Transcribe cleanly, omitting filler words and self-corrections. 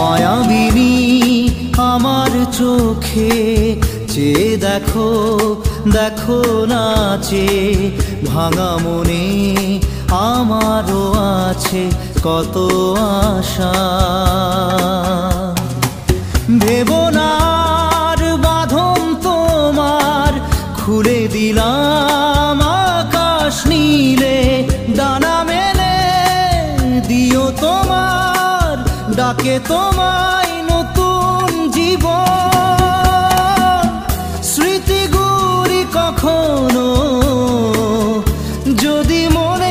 মায়াবিনী আমার চোখে চেয়ে দেখো, দেখো নাচে ভাঙা মনে আমারও আছে কত আশা। ভেবনার বাঁধন তোমার খুলে দিলাম আকাশ নীলে, ডানা মেলে দিও তোমার ডাকে তোমায় নতুন জীবন। স্মৃতিগুলি কখনো যদি মনে